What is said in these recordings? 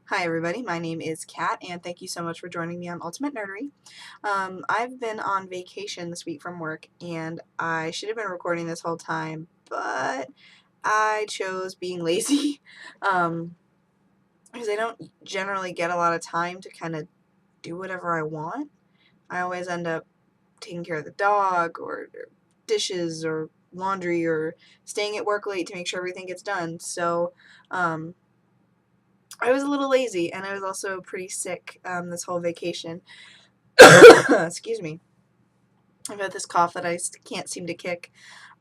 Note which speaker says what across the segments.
Speaker 1: Hi everybody, my name is Kat and thank you so much for joining me on Ultimate Nerdery. I've been on vacation this week from work and I should have been recording this whole time, but I chose being lazy because I don't generally get a lot of time to kind of do whatever I want. I always end up taking care of the dog or dishes or laundry or staying at work late to make sure everything gets done. So I was a little lazy, and I was also pretty sick this whole vacation. Excuse me. I've had this cough that I can't seem to kick.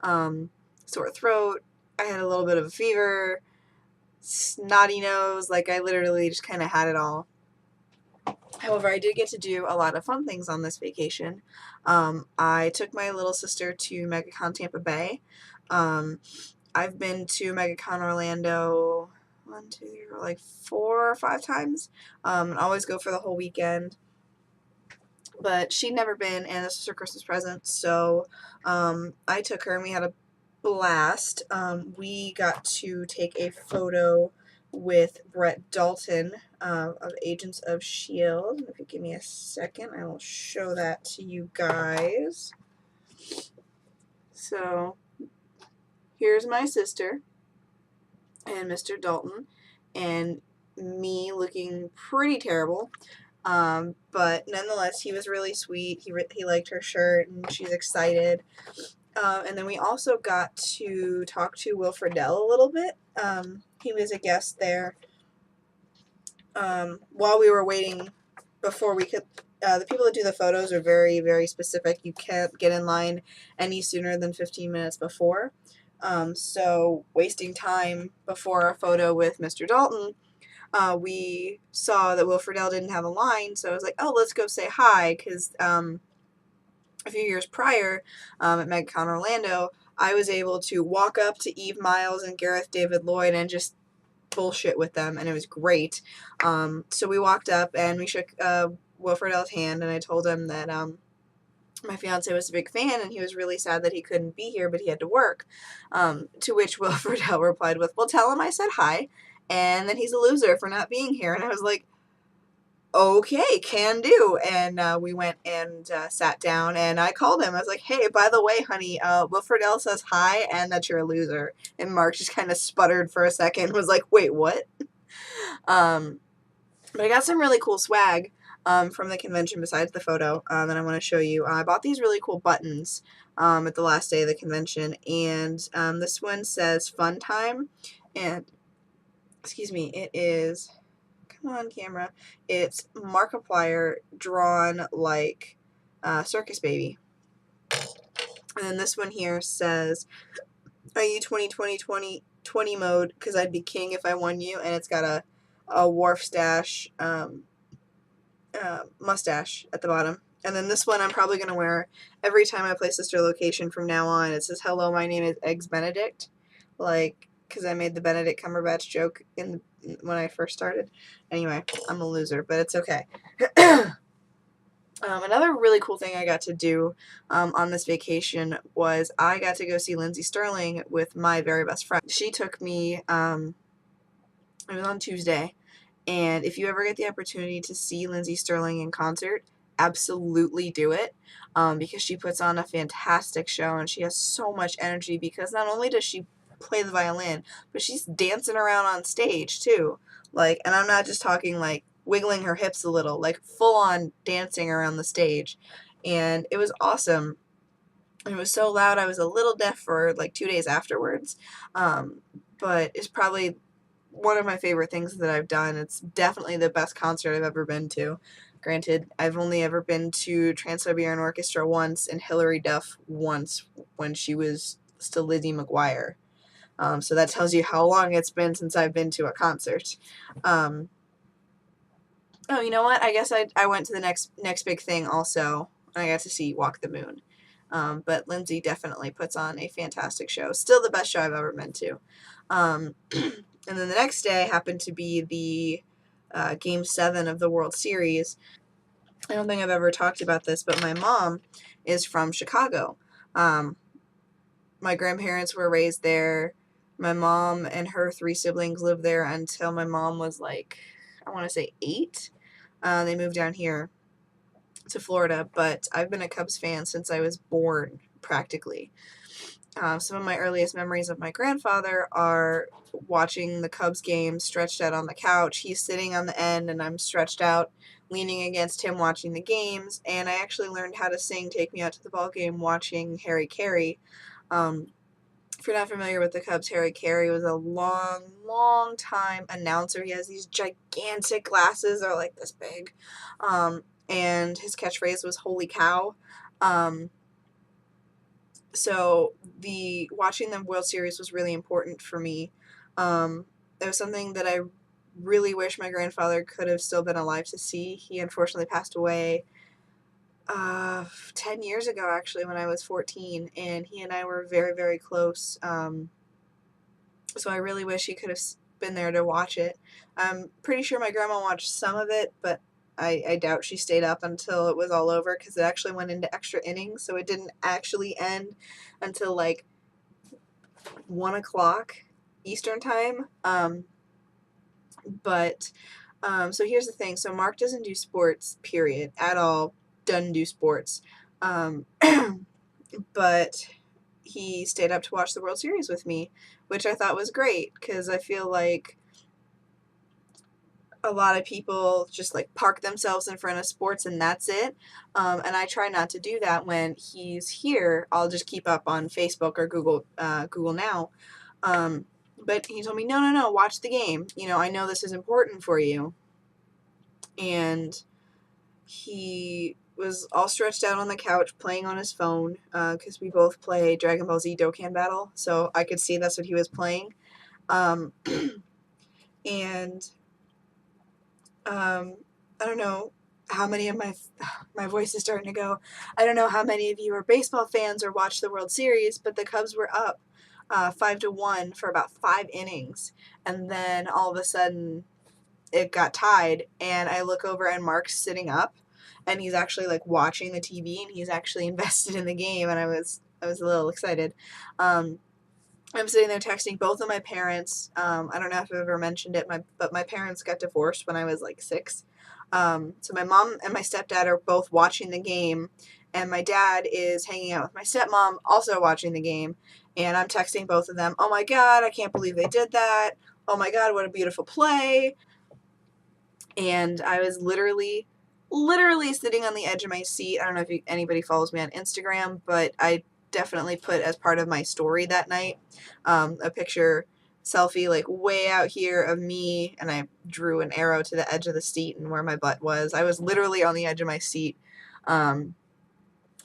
Speaker 1: Sore throat. I had a little bit of a fever. Snotty nose. Like, I literally just kind of had it all. However, I did get to do a lot of fun things on this vacation. I took my little sister to Megacon Tampa Bay. I've been to Megacon Orlando 4 or 5 times. And always go for the whole weekend. But she'd never been, and this was her Christmas present, so I took her and we had a blast. We got to take a photo with Brett Dalton of Agents of S.H.I.E.L.D. If you give me a second, I will show that to you guys. So, here's my sister and Mr. Dalton, and me looking pretty terrible. But nonetheless, he was really sweet. He liked her shirt, and she's excited. And then we also got to talk to Will Friedle a little bit. He was a guest there while we were waiting before we could. The people that do the photos are very, very specific. You can't get in line any sooner than 15 minutes before. So wasting time before our photo with Mr. Dalton, we saw that Will Friedle didn't have a line, so I was like, oh, let's go say hi, because a few years prior at Megacon Orlando, I was able to walk up to Eve Miles and Gareth David Lloyd and just bullshit with them, and it was great. So we walked up and we shook Will Friedle's hand, and I told him that my fiance was a big fan, and he was really sad that he couldn't be here, but he had to work. To which Will Friedle replied with, well, tell him I said hi, and that he's a loser for not being here. And I was like, okay, can do. And we went and sat down, and I called him. I was like, hey, by the way, honey, Will Friedle says hi and that you're a loser. And Mark just kind of sputtered for a second and was like, wait, what? But I got some really cool swag from the convention besides the photo that I want to show you. I bought these really cool buttons at the last day of the convention, and this one says Fun Time, and, excuse me, it is, come on camera, it's Markiplier drawn like Circus Baby. And then this one here says, are you 20 mode, because I'd be king if I won you, and it's got a Wharf stash mustache at the bottom. And then this one I'm probably going to wear every time I play Sister Location from now on. It says, hello, my name is Eggs Benedict, like, because I made the Benedict Cumberbatch joke when I first started. Anyway, I'm a loser, but it's okay. Another really cool thing I got to do on this vacation was I got to go see Lindsey Stirling with my very best friend. She took me, it was on Tuesday, and if you ever get the opportunity to see Lindsey Stirling in concert, absolutely do it, because she puts on a fantastic show, and she has so much energy, because not only does she play the violin, but she's dancing around on stage, too. Like, and I'm not just talking, like, wiggling her hips a little, like, full-on dancing around the stage, and it was awesome. It was so loud, I was a little deaf for, like, 2 days afterwards, but it's probably one of my favorite things that I've done. It's definitely the best concert I've ever been to. Granted, I've only ever been to Trans-Siberian Orchestra once and Hilary Duff once when she was still Lizzie McGuire. So that tells you how long it's been since I've been to a concert. Oh, you know what? I guess I went to the next big thing also, and I got to see Walk the Moon. But Lindsey definitely puts on a fantastic show. Still the best show I've ever been to. And then the next day happened to be the Game 7 of the World Series. I don't think I've ever talked about this, but my mom is from Chicago. My grandparents were raised there. My mom and her 3 siblings lived there until my mom was like, I want to say 8. They moved down here to Florida, but I've been a Cubs fan since I was born, practically. Some of my earliest memories of my grandfather are watching the Cubs game stretched out on the couch. He's sitting on the end and I'm stretched out, leaning against him watching the games. And I actually learned how to sing Take Me Out to the Ball Game watching Harry Carey. If you're not familiar with the Cubs, Harry Carey was a long time announcer. He has these gigantic glasses, they're like this big. And his catchphrase was "Holy cow." So watching the World Series was really important for me. It was something that I really wish my grandfather could have still been alive to see. He unfortunately passed away 10 years ago, actually, when I was 14, and he and I were very close. So I really wish he could have been there to watch it. I'm pretty sure my grandma watched some of it, but I doubt she stayed up until it was all over, because it actually went into extra innings, so it didn't actually end until like 1 o'clock Eastern time. So here's the thing. So Mark doesn't do sports, period, at all. Doesn't do sports. But he stayed up to watch the World Series with me, which I thought was great, because I feel like a lot of people just like park themselves in front of sports and that's it. And I try not to do that when he's here. I'll just keep up on Facebook or Google Now. But he told me, no, watch the game. I know this is important for you. And he was all stretched out on the couch playing on his phone, because we both play Dragon Ball Z Dokkan Battle, so I could see that's what he was playing. And I don't know how many of my voice is starting to go. I don't know how many of you are baseball fans or watch the World Series, but the Cubs were up 5-1 for about 5 innings, and then all of a sudden it got tied, and I look over and Mark's sitting up, and he's actually like watching the TV, and he's actually invested in the game, and I was a little excited. I'm sitting there texting both of my parents. I don't know if I've ever mentioned it, but my parents got divorced when I was like 6. So my mom and my stepdad are both watching the game, and my dad is hanging out with my stepmom, also watching the game, and I'm texting both of them, "Oh my God, I can't believe they did that. Oh my God, what a beautiful play." And I was literally sitting on the edge of my seat. I don't know if anybody follows me on Instagram, but I definitely put as part of my story that night a picture selfie like way out here of me, and I drew an arrow to the edge of the seat and where my butt was. I was literally on the edge of my seat, and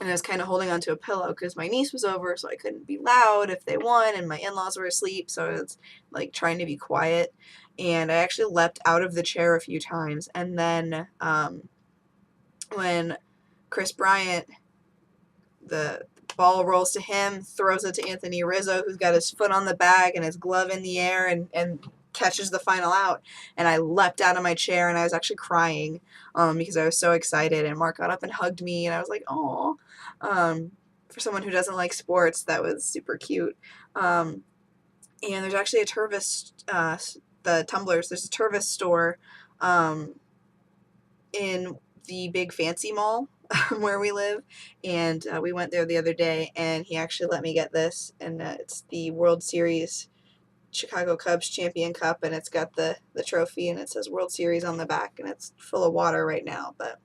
Speaker 1: I was kind of holding onto a pillow because my niece was over, so I couldn't be loud if they won, and my in-laws were asleep, so I was like trying to be quiet. And I actually leapt out of the chair a few times, and then when Chris Bryant, the ball rolls to him, throws it to Anthony Rizzo, who's got his foot on the bag and his glove in the air, and catches the final out, and I leapt out of my chair, and I was actually crying because I was so excited, and Mark got up and hugged me, and I was like, "Aw." For someone who doesn't like sports, that was super cute. And there's actually a Tervis, the Tumblrs, there's a Tervis store in the big fancy mall where we live, and we went there the other day, and he actually let me get this, and it's the World Series Chicago Cubs Champion Cup, and it's got the trophy, and it says World Series on the back, and it's full of water right now, but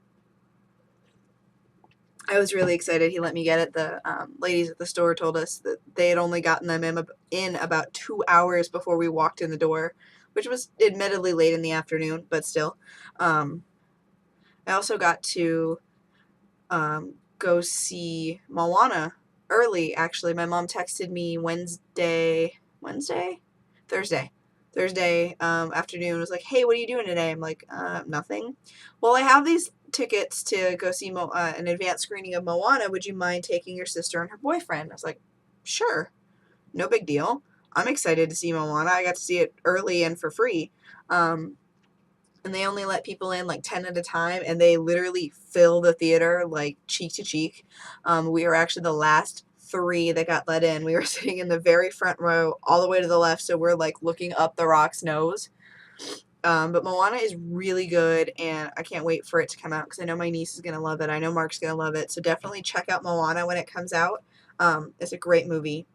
Speaker 1: I was really excited he let me get it. The ladies at the store told us that they had only gotten them in about 2 hours before we walked in the door, which was admittedly late in the afternoon, but still. I also got to go see Moana early, actually. My mom texted me Thursday afternoon, was like, "Hey, what are you doing today?" I'm like, "Nothing." "Well, I have these tickets to go see an advanced screening of Moana. Would you mind taking your sister and her boyfriend?" I was like, "Sure, no big deal. I'm excited to see Moana. I got to see it early and for free." And they only let people in like 10 at a time, and they literally fill the theater like cheek to cheek. We were actually the last 3 that got let in. We were sitting in the very front row all the way to the left, so we're like looking up the Rock's nose. But Moana is really good, and I can't wait for it to come out because I know my niece is going to love it. I know Mark's going to love it. So definitely check out Moana when it comes out. It's a great movie.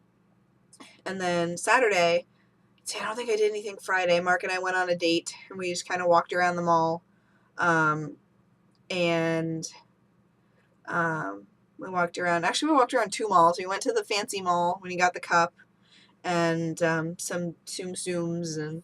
Speaker 1: And then Saturday, see, I don't think I did anything Friday. Mark and I went on a date, and we just kind of walked around the mall. And we walked around. Actually, we walked around 2 malls. We went to the fancy mall when you got the cup, and some Tsum Tsums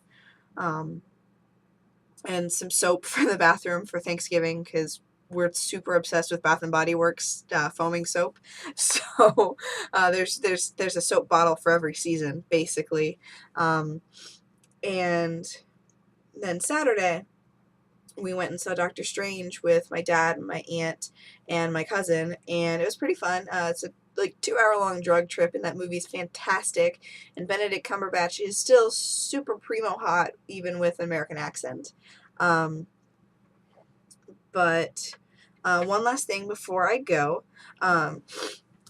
Speaker 1: and some soap for the bathroom for Thanksgiving because we're super obsessed with Bath and Body Works foaming soap. So there's a soap bottle for every season, basically. And then Saturday, we went and saw Doctor Strange with my dad and my aunt and my cousin, and it was pretty fun. It's a 2-hour-long drug trip, and that movie's fantastic. And Benedict Cumberbatch is still super primo hot, even with an American accent. But one last thing before I go. I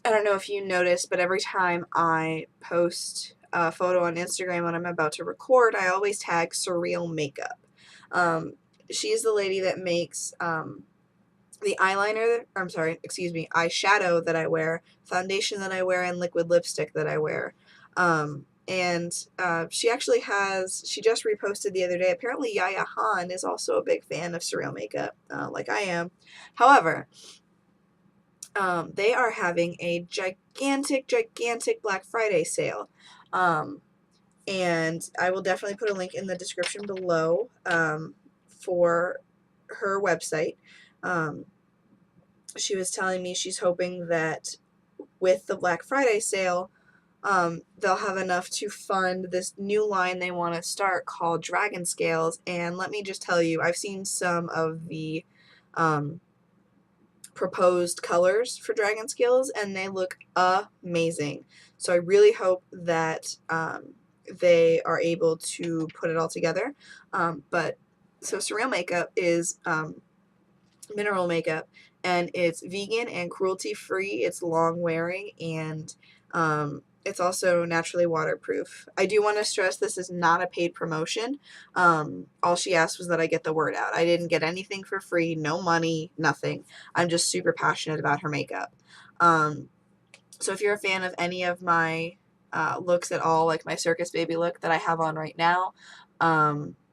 Speaker 1: don't know if you noticed, but every time I post a photo on Instagram when I'm about to record, I always tag Surreal Makeup. She's the lady that makes the eyeshadow that I wear, foundation that I wear, and liquid lipstick that I wear. And she just reposted the other day. Apparently Yaya Han is also a big fan of Surreal Makeup, like I am. However, they are having a gigantic Black Friday sale. And I will definitely put a link in the description below for her website. She was telling me she's hoping that with the Black Friday sale, they'll have enough to fund this new line they want to start called Dragon Scales. And let me just tell you, I've seen some of the proposed colors for Dragon Scales, and they look amazing. So I really hope that they are able to put it all together. So Surreal Makeup is mineral makeup, and it's vegan and cruelty-free. It's long-wearing, and it's also naturally waterproof. I do want to stress this is not a paid promotion. All she asked was that I get the word out. I didn't get anything for free, no money, nothing. I'm just super passionate about her makeup. So if you're a fan of any of my looks at all, like my Circus Baby look that I have on right now,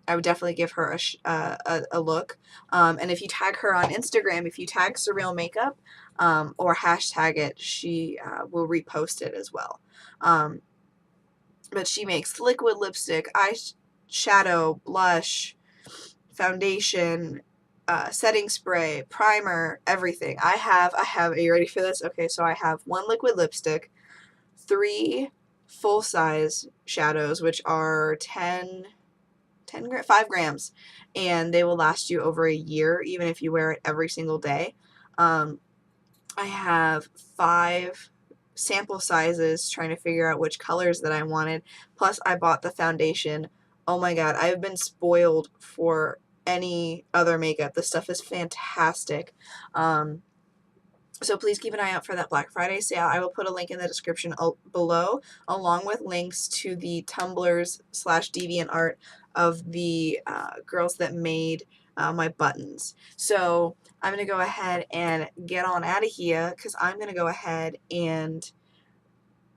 Speaker 1: I would definitely give her a look. And if you tag her on Instagram, if you tag Surreal Makeup or hashtag it, she will repost it as well. But she makes liquid lipstick, eyeshadow, blush, foundation, setting spray, primer, everything. I have, are you ready for this? Okay, so I have 1 liquid lipstick, 3 full-size shadows, which are 5 grams, and they will last you over a year, even if you wear it every single day. I have 5 sample sizes, trying to figure out which colors that I wanted, plus I bought the foundation. Oh my god, I've been spoiled for any other makeup. This stuff is fantastic. So please keep an eye out for that Black Friday sale. I will put a link in the description below, along with links to the Tumblrs /Deviant Art of the girls that made my buttons. So I'm going to go ahead and get on out of here because I'm going to go ahead and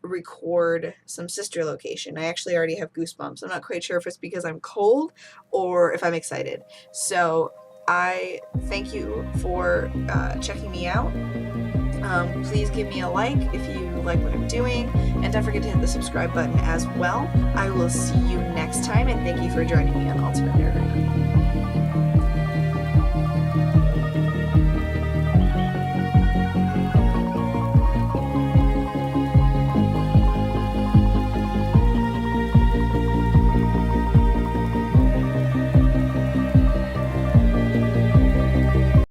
Speaker 1: record some sister location. I actually already have goosebumps. I'm not quite sure if it's because I'm cold or if I'm excited. So I thank you for checking me out. Please give me a like if you like what I'm doing, and don't forget to hit the subscribe button as well. I will see you next time, and thank you for joining me on Ultimate Nerdery.